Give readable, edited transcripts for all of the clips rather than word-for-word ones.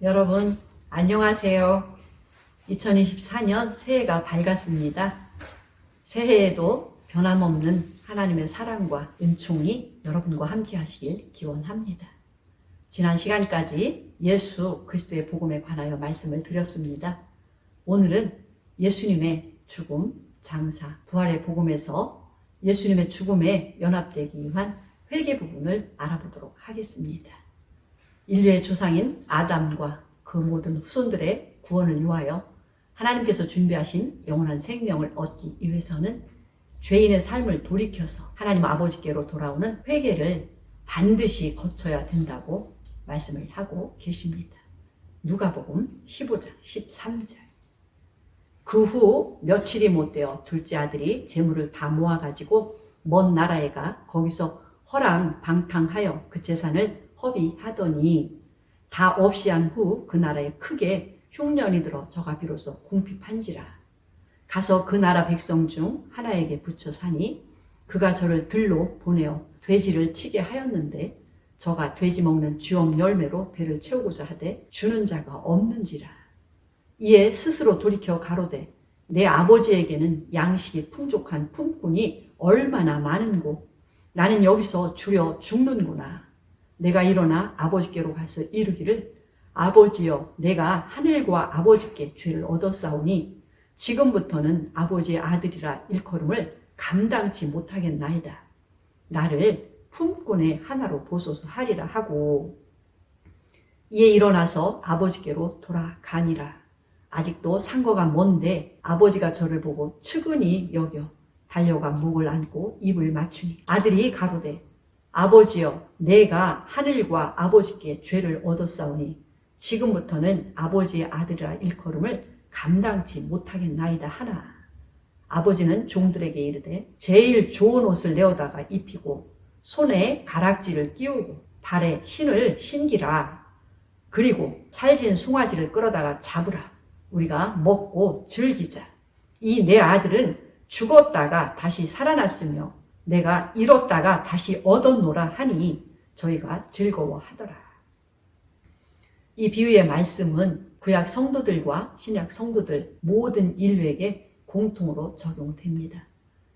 여러분 안녕하세요. 2024년 새해가 밝았습니다. 새해에도 변함없는 하나님의 사랑과 은총이 여러분과 함께 하시길 기원합니다. 지난 시간까지 예수 그리스도의 복음에 관하여 말씀을 드렸습니다. 오늘은 예수님의 죽음, 장사, 부활의 복음에서 예수님의 죽음에 연합되기 위한 회개 부분을 알아보도록 하겠습니다. 인류의 조상인 아담과 그 모든 후손들의 구원을 위하여 하나님께서 준비하신 영원한 생명을 얻기 위해서는 죄인의 삶을 돌이켜서 하나님 아버지께로 돌아오는 회개를 반드시 거쳐야 된다고 말씀을 하고 계십니다. 누가복음 15장 13절. 그 후 며칠이 못되어 둘째 아들이 재물을 다 모아가지고 먼 나라에 가 거기서 허랑방탕하여 그 재산을 허비하더니 다 없이 한 후 그 나라에 크게 흉년이 들어 저가 비로소 궁핍한지라. 가서 그 나라 백성 중 하나에게 붙여 사니 그가 저를 들로 보내어 돼지를 치게 하였는데 저가 돼지 먹는 쥐엄 열매로 배를 채우고자 하되 주는 자가 없는지라. 이에 스스로 돌이켜 가로되 내 아버지에게는 양식이 풍족한 품꾼이 얼마나 많은고 나는 여기서 주려 죽는구나. 내가 일어나 아버지께로 가서 이르기를 아버지여 내가 하늘과 아버지께 죄를 얻었사오니 지금부터는 아버지의 아들이라 일컬음을 감당치 못하겠나이다. 나를 품꾼의 하나로 보소서 하리라 하고 이에 일어나서 아버지께로 돌아가니라. 아직도 상거가 먼데 아버지가 저를 보고 측은히 여겨 달려가 목을 안고 입을 맞추니 아들이 가로되 아버지여 내가 하늘과 아버지께 죄를 얻었사오니 지금부터는 아버지의 아들이라 일컬음을 감당치 못하겠나이다 하나. 아버지는 종들에게 이르되 제일 좋은 옷을 내어다가 입히고 손에 가락지를 끼우고 발에 신을 신기라. 그리고 살진 송아지를 끌어다가 잡으라. 우리가 먹고 즐기자. 이 내 아들은 죽었다가 다시 살아났으며 내가 잃었다가 다시 얻었노라 하니 저희가 즐거워하더라. 이 비유의 말씀은 구약 성도들과 신약 성도들 모든 인류에게 공통으로 적용됩니다.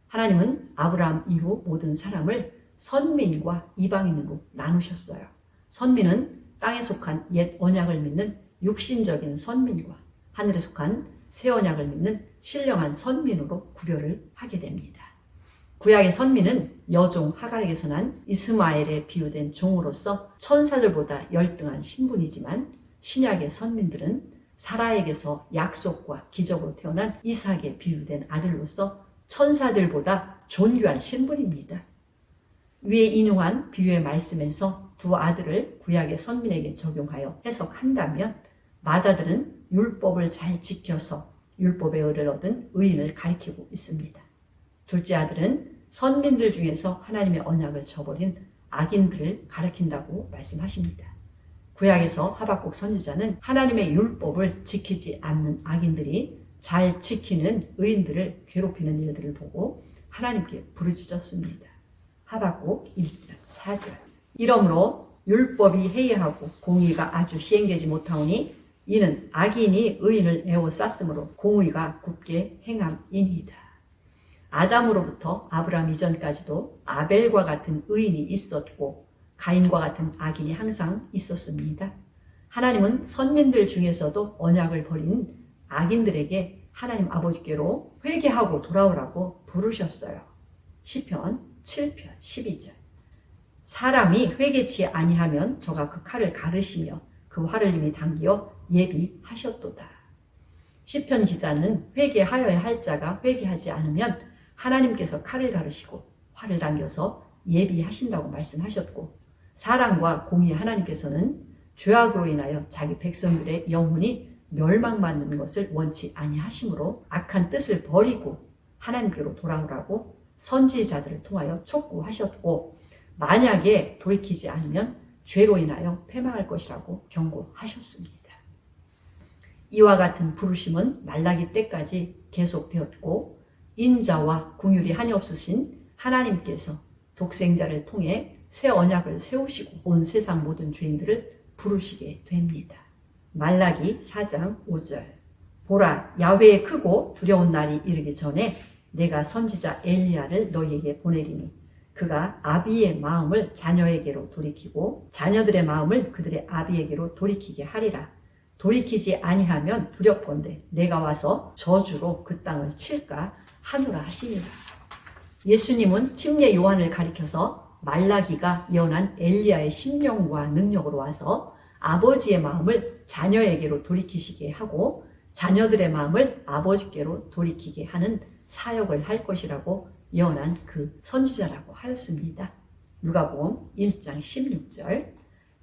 하나님은 아브라함 이후 모든 사람을 선민과 이방인으로 나누셨어요. 선민은 땅에 속한 옛 언약을 믿는 육신적인 선민과 하늘에 속한 새 언약을 믿는 신령한 선민으로 구별을 하게 됩니다. 구약의 선민은 여종 하갈에게서 난 이스마엘에 비유된 종으로서 천사들보다 열등한 신분이지만 신약의 선민들은 사라에게서 약속과 기적으로 태어난 이삭에 비유된 아들로서 천사들보다 존귀한 신분입니다. 위에 인용한 비유의 말씀에서 두 아들을 구약의 선민에게 적용하여 해석한다면 맏아들은 율법을 잘 지켜서 율법의 의를 얻은 의인을 가리키고 있습니다. 둘째 아들은 선민들 중에서 하나님의 언약을 저버린 악인들을 가리킨다고 말씀하십니다. 구약에서 하박국 선지자는 하나님의 율법을 지키지 않는 악인들이 잘 지키는 의인들을 괴롭히는 일들을 보고 하나님께 부르짖었습니다. 하박국 1장 4절. 이러므로 율법이 해이하고 공의가 아주 시행되지 못하오니 이는 악인이 의인을 에워쌌으므로 공의가 굳게 행함이니이다. 아담으로부터 아브라함 이전까지도 아벨과 같은 의인이 있었고 가인과 같은 악인이 항상 있었습니다. 하나님은 선민들 중에서도 언약을 버린 악인들에게 하나님 아버지께로 회개하고 돌아오라고 부르셨어요. 시편 7편 12절. 사람이 회개치 아니하면 저가 그 칼을 가르시며 그 활을 이미 당기어 예비하셨도다. 시편 기자는 회개하여야 할 자가 회개하지 않으면 하나님께서 칼을 가르시고 활을 당겨서 예비하신다고 말씀하셨고 사랑과 공의의 하나님께서는 죄악으로 인하여 자기 백성들의 영혼이 멸망받는 것을 원치 아니하시므로 악한 뜻을 버리고 하나님께로 돌아오라고 선지자들을 통하여 촉구하셨고 만약에 돌이키지 않으면 죄로 인하여 패망할 것이라고 경고하셨습니다. 이와 같은 부르심은 말라기 때까지 계속되었고 인자와 긍휼이 한이 없으신 하나님께서 독생자를 통해 새 언약을 세우시고 온 세상 모든 죄인들을 부르시게 됩니다. 말라기 4장 5절. 보라, 야훼의 크고 두려운 날이 이르기 전에 내가 선지자 엘리야를 너희에게 보내리니 그가 아비의 마음을 자녀에게로 돌이키고 자녀들의 마음을 그들의 아비에게로 돌이키게 하리라. 돌이키지 아니하면 두렵건대 내가 와서 저주로 그 땅을 칠까 하노라 하시니라. 예수님은 침례 요한을 가리켜서 말라기가 예언한 엘리야의 심령과 능력으로 와서 아버지의 마음을 자녀에게로 돌이키시게 하고 자녀들의 마음을 아버지께로 돌이키게 하는 사역을 할 것이라고 예언한 그 선지자라고 하였습니다. 누가복음 1장 16절.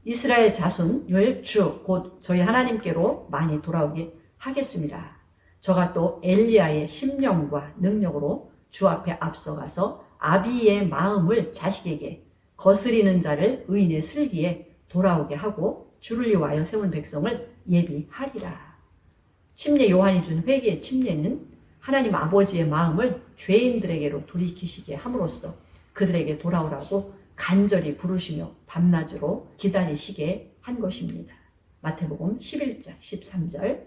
이스라엘 자손을 주 곧 저희 하나님께로 많이 돌아오게 하겠습니다. 저가 또 엘리야의 심령과 능력으로 주 앞에 앞서가서 아비의 마음을 자식에게 거스리는 자를 의인의 슬기에 돌아오게 하고 주를 위하여 세운 백성을 예비하리라. 침례 요한이 준 회개의 침례는 하나님 아버지의 마음을 죄인들에게로 돌이키시게 함으로써 그들에게 돌아오라고 간절히 부르시며 밤낮으로 기다리시게 한 것입니다. 마태복음 11장 13절.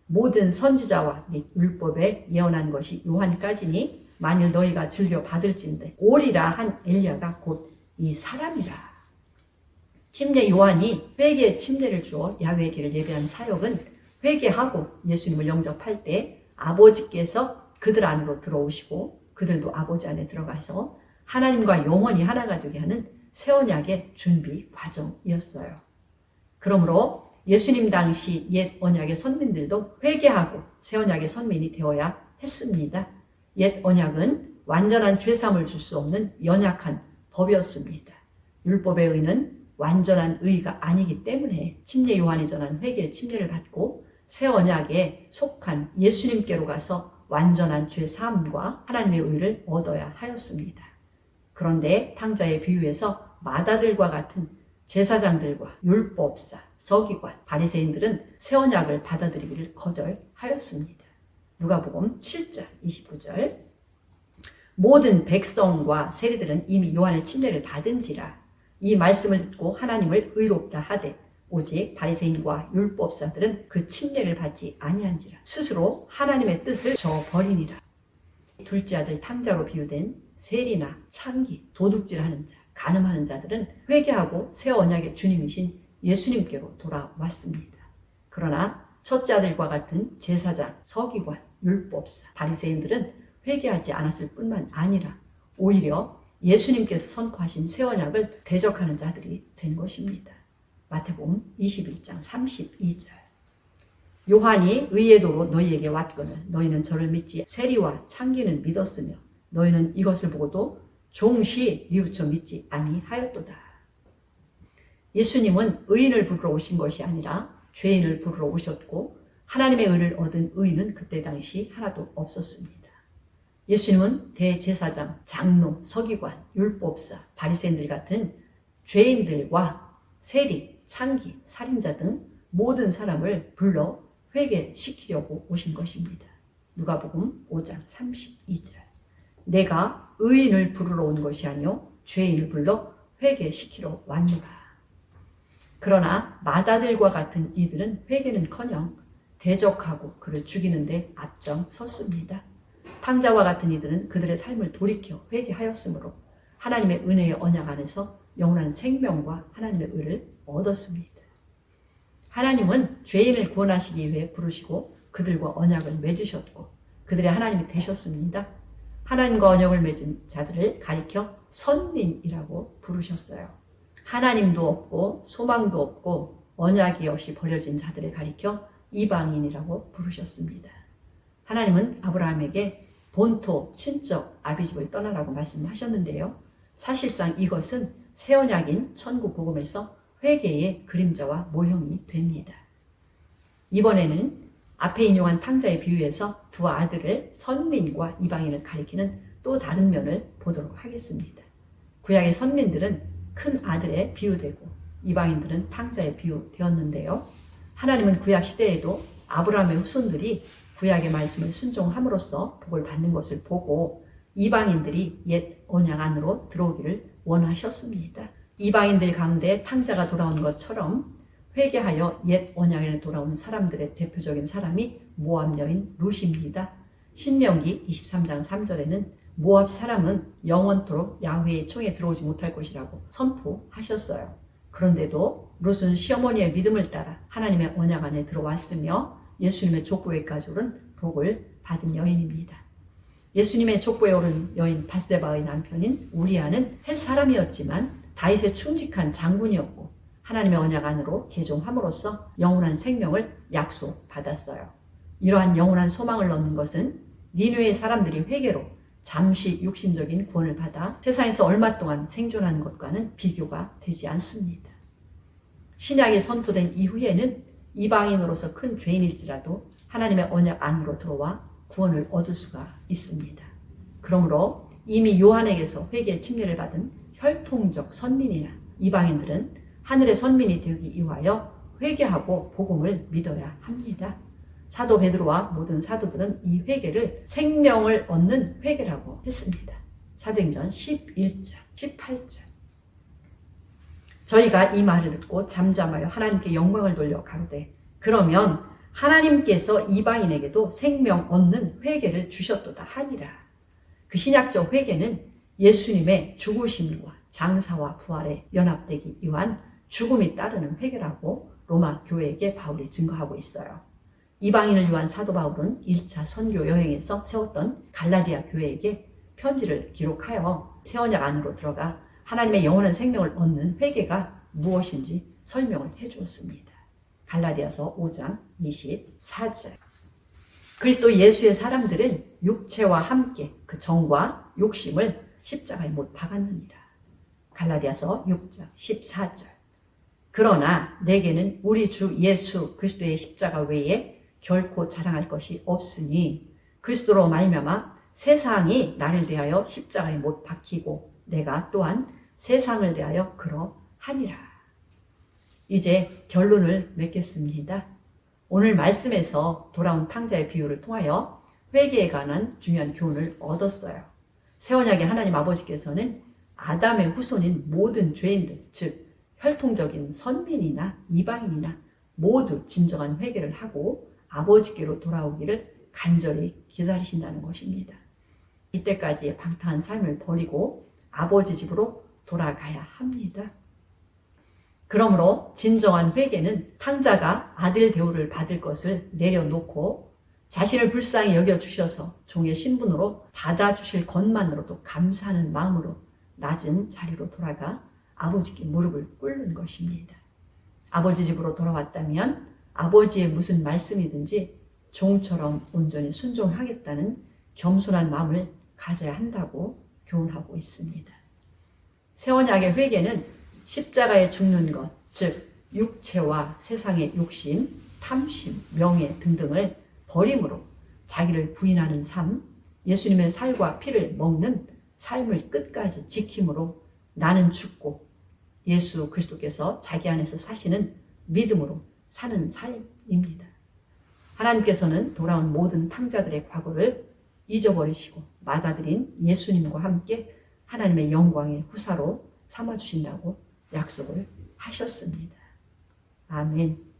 모든 선지자와 및 율법에 예언한 것이 요한까지니 만일 너희가 즐겨 받을진대 오리라 한 엘리야가 곧 이 사람이라. 침례 요한이 회개의 침례를 주어 야훼의 길을 예배한 사역은 회개하고 예수님을 영접할 때 아버지께서 그들 안으로 들어오시고 그들도 아버지 안에 들어가서 하나님과 영원히 하나가 되게 하는 새 언약의 준비 과정이었어요. 그러므로 예수님 당시 옛 언약의 선민들도 회개하고 새 언약의 선민이 되어야 했습니다. 옛 언약은 완전한 죄사함을 줄 수 없는 연약한 법이었습니다. 율법의 의는 완전한 의가 아니기 때문에 침례 요한이 전한 회개의 침례를 받고 새 언약에 속한 예수님께로 가서 완전한 죄 사함과 하나님의 의를 얻어야 하였습니다. 그런데 탕자의 비유에서 마다들과 같은 제사장들과 율법사, 서기관, 바리새인들은 새 언약을 받아들이기를 거절하였습니다. 누가복음 7장 29절. 모든 백성과 세리들은 이미 요한의 침례를 받은지라 이 말씀을 듣고 하나님을 의롭다 하되 오직 바리새인과 율법사들은 그 침례를 받지 아니한지라 스스로 하나님의 뜻을 저버리니라. 둘째 아들 탕자로 비유된 세리나 창기, 도둑질하는 자, 간음하는 자들은 회개하고 새 언약의 주님이신 예수님께로 돌아왔습니다. 그러나 첫째 아들과 같은 제사장, 서기관, 율법사, 바리새인들은 회개하지 않았을 뿐만 아니라 오히려 예수님께서 선포하신 새 언약을 대적하는 자들이 된 것입니다. 마태복음 21장 32절. 요한이 의의 도로 너희에게 왔거늘 너희는 저를 믿지 세리와 창기는 믿었으며 너희는 이것을 보고도 종시 뉘우쳐 믿지 아니하였도다. 예수님은 의인을 부르러 오신 것이 아니라 죄인을 부르러 오셨고 하나님의 의를 얻은 의인은 그때 당시 하나도 없었습니다. 예수님은 대제사장, 장로, 서기관, 율법사, 바리새인들 같은 죄인들과 세리, 창기, 살인자 등 모든 사람을 불러 회개시키려고 오신 것입니다. 누가복음 5장 32절. 내가 의인을 부르러 온 것이 아니요 죄인을 불러 회개시키러 왔노라. 그러나 마다들과 같은 이들은 회개는커녕 대적하고 그를 죽이는 데 앞장섰습니다. 탕자와 같은 이들은 그들의 삶을 돌이켜 회개하였으므로 하나님의 은혜의 언약 안에서 영원한 생명과 하나님의 의를 얻었습니다. 하나님은 죄인을 구원하시기 위해 부르시고 그들과 언약을 맺으셨고 그들의 하나님이 되셨습니다. 하나님과 언약을 맺은 자들을 가리켜 선민이라고 부르셨어요. 하나님도 없고 소망도 없고 언약이 없이 버려진 자들을 가리켜 이방인이라고 부르셨습니다. 하나님은 아브라함에게 본토, 친척, 아비집을 떠나라고 말씀하셨는데요. 사실상 이것은 새 언약인 천국 복음에서 회개의 그림자와 모형이 됩니다. 이번에는 앞에 인용한 탕자의 비유에서 두 아들을 선민과 이방인을 가리키는 또 다른 면을 보도록 하겠습니다. 구약의 선민들은 큰 아들에 비유되고 이방인들은 탕자에 비유되었는데요. 하나님은 구약 시대에도 아브라함의 후손들이 구약의 말씀을 순종함으로써 복을 받는 것을 보고 이방인들이 옛 언약 안으로 들어오기를 원하셨습니다. 이방인들 가운데 탕자가 돌아온 것처럼 회개하여 옛 언약에 돌아온 사람들의 대표적인 사람이 모압 여인 룻입니다. 신명기 23장 3절에는 모압 사람은 영원토록 야훼의 총에 들어오지 못할 것이라고 선포하셨어요. 그런데도 룻은 시어머니의 믿음을 따라 하나님의 언약 안에 들어왔으며 예수님의 족보에까지 오른 복을 받은 여인입니다. 예수님의 족보에 오른 여인 바세바의 남편인 우리아는 햇 사람이었지만 다윗의 충직한 장군이었고 하나님의 언약 안으로 개종함으로써 영원한 생명을 약속받았어요. 이러한 영원한 소망을 얻는 것은 니느웨의 사람들이 회개로 잠시 육신적인 구원을 받아 세상에서 얼마 동안 생존하는 것과는 비교가 되지 않습니다. 신약이 선포된 이후에는 이방인으로서 큰 죄인일지라도 하나님의 언약 안으로 들어와 구원을 얻을 수가 있습니다. 그러므로 이미 요한에게서 회개의 칭례를 받은 혈통적 선민이나 이방인들은 하늘의 선민이 되기 위하여 회개하고 복음을 믿어야 합니다. 사도 베드로와 모든 사도들은 이 회개를 생명을 얻는 회개라고 했습니다. 사도행전 11장, 18절. 저희가 이 말을 듣고 잠잠하여 하나님께 영광을 돌려 가로되 그러면 하나님께서 이방인에게도 생명 얻는 회개를 주셨도다 하니라. 그 신약적 회개는 예수님의 죽으심과 장사와 부활에 연합되기 위한 죽음이 따르는 회개라고 로마 교회에게 바울이 증거하고 있어요. 이방인을 위한 사도 바울은 1차 선교 여행에서 세웠던 갈라디아 교회에게 편지를 기록하여 새 언약 안으로 들어가 하나님의 영원한 생명을 얻는 회개가 무엇인지 설명을 해주었습니다. 갈라디아서 5장 24절. 그리스도 예수의 사람들은 육체와 함께 그 정과 욕심을 십자가에 못 박았느니라. 갈라디아서 6장 14절. 그러나 내게는 우리 주 예수 그리스도의 십자가 외에 결코 자랑할 것이 없으니 그리스도로 말미암아 세상이 나를 대하여 십자가에 못 박히고 내가 또한 세상을 대하여 그러하니라. 이제 결론을 맺겠습니다. 오늘 말씀에서 돌아온 탕자의 비유를 통하여 회개에 관한 중요한 교훈을 얻었어요. 새 언약의 하나님 아버지께서는 아담의 후손인 모든 죄인들, 즉 혈통적인 선민이나 이방인이나 모두 진정한 회개를 하고 아버지께로 돌아오기를 간절히 기다리신다는 것입니다. 이때까지의 방탕한 삶을 버리고 아버지 집으로 돌아가야 합니다. 그러므로 진정한 회개는 탕자가 아들 대우를 받을 것을 내려놓고 자신을 불쌍히 여겨주셔서 종의 신분으로 받아주실 것만으로도 감사하는 마음으로 낮은 자리로 돌아가 아버지께 무릎을 꿇는 것입니다. 아버지 집으로 돌아왔다면 아버지의 무슨 말씀이든지 종처럼 온전히 순종하겠다는 겸손한 마음을 가져야 한다고 교훈하고 있습니다. 새 언약의 회개는 십자가에 죽는 것, 즉 육체와 세상의 욕심, 탐심, 명예 등등을 버림으로 자기를 부인하는 삶, 예수님의 살과 피를 먹는 삶을 끝까지 지킴으로 나는 죽고 예수 그리스도께서 자기 안에서 사시는 믿음으로 사는 삶입니다. 하나님께서는 돌아온 모든 탕자들의 과거를 잊어버리시고 받아들인 예수님과 함께 하나님의 영광의 후사로 삼아주신다고 약속을 하셨습니다. 아멘.